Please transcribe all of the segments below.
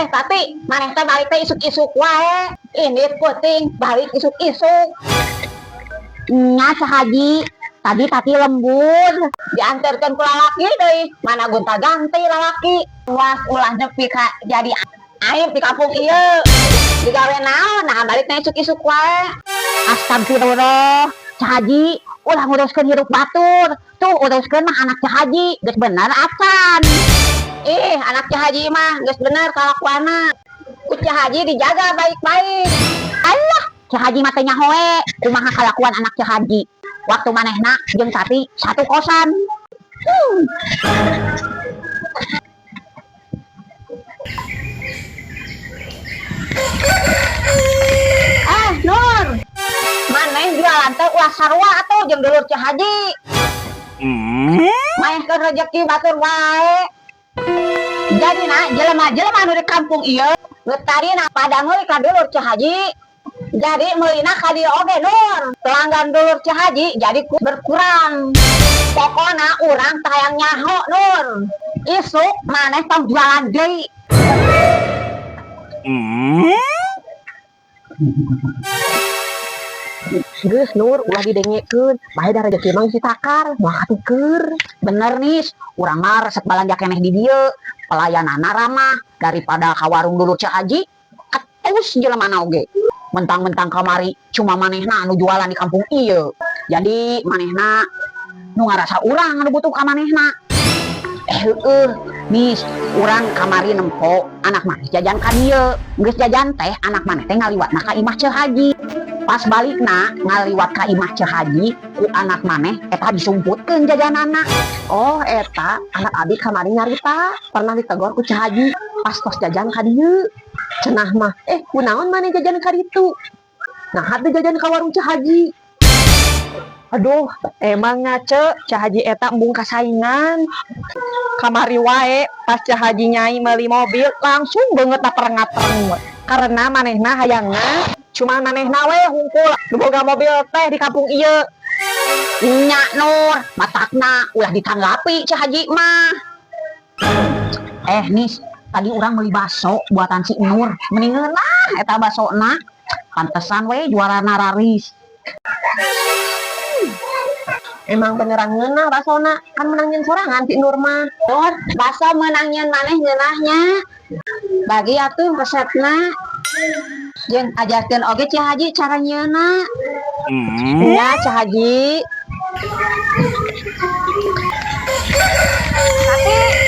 Tapi maneh teh balik teh isuk-isuk wae. Ini puting balik isuk-isuk. Nya Haji, tadi tati lembur diantarkan ke lalaki deh. Mana gonta ganti lalaki. Was ulah nepi ka jadi air di kampung ieu. Digawe naon? Nah balik teh isuk-isuk wae. Astagfirullah. Haji, ulah nguruskeun hirup batur. Tuh uruskeun mah anak Haji, geus bener acan. Anak Haji mah geus bener kalakuana. Ku Haji dijaga baik-baik. Allah, Haji mah teh nyahoe kumaha kalakuan anak Haji. Waktu manehna jeung Tati satu kosan. Nur. Maneh jualan teh ulah sarua atuh jeung dulur Haji. Maehkeun rezeki batur wae. Jadina jelema-jelema anu di kampung ieu ngetarina padang euy ka dulur Haji. Jadi meulina ka dieu oge Nur. Pelanggan dulur Haji jadi berkurang. Pokona urang teh hayang nyaho Nur. Isuk maneh tong jualan deui. Geus Nur ulah didengekeun, bae da rezeki mah si takar, moal atuh keur. Bener nis, urang mah resep balanja keneh di dieu. Pelayanana ramah daripada ka warung dulur Haji. Atus jelemana oge. Mentang-mentang kamari cuma manehna anu jualan di kampung ieu. Jadi manehna nu ngarasa urang anu butuh ka manehna. Nis, urang kamari nempo anak maneh jajan ka dieu. Geus jajan teh anak maneh teh ngaliwatna ka imah Haji. Pas balikna ngaliwat ka imah Haji ku anak maneh eta disumputkeun jajanana. Oh eta anak abi kamari nyarita pernah ditegor ku Haji pas tos jajan ka dieu. Cenah mah kunaon maneh jajan ka ditu? Nah hade jajan ka warung Haji. Aduh, emang ngace Haji eta embung kasaingan. Kamari wae pas Haji nyai meuli mobil langsung banget perengat-perengat. Karena manehna hayangna cuma manehna we hungkul nu boga mobil teh di kampung ieu. Nya Nur, matakna ulah ditanggapi Haji mah. Nis, tadi urang meuli baso buatan si Nur. Mendingan lah eta basona. Pantesan we juarana raris. Emang beneran ngeunah basona, kan menangin sorangan si Nur mah. Nur, baso menangin maneh ngeunahnya. Bagi atuh resepna. Jeung ajarkeun oge Haji cara nyeuna. Ya Haji.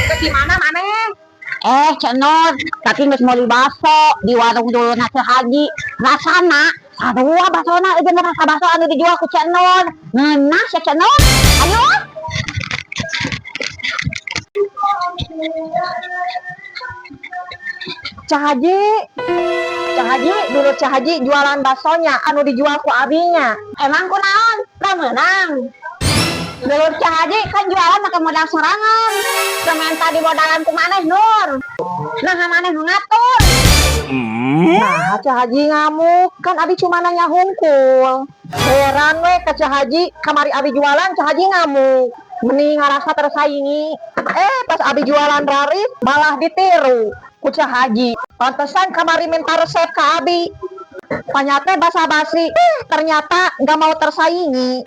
Tapi ke mana maneh? Cek Nur, tapi geus meuli baso di warung dulurna Haji. Rasana sarua basona jeung rasa baso anu dijual ku Cek Nur. Ngeunah Cek Nur. Ayo. Haji, dulur Haji jualan basonya anu dijual ku abinya. Emang kunaon? Da meunang. Dulur Haji kan jualan make modal sorangan. Sementa di modalan ku maneh Nur. Nah maneh ngatur. Nah Haji ngamuk, kan abi cuma nanya hungkul. Heran we ke Haji, kamari abi jualan Haji ngamuk. Mending ngarasa tersaingi. Pas abi jualan raris malah ditiru ku Haji. Pantesan kamari minta resep ke abi. Ternyata basa-basi, ternyata nggak mau tersaingi.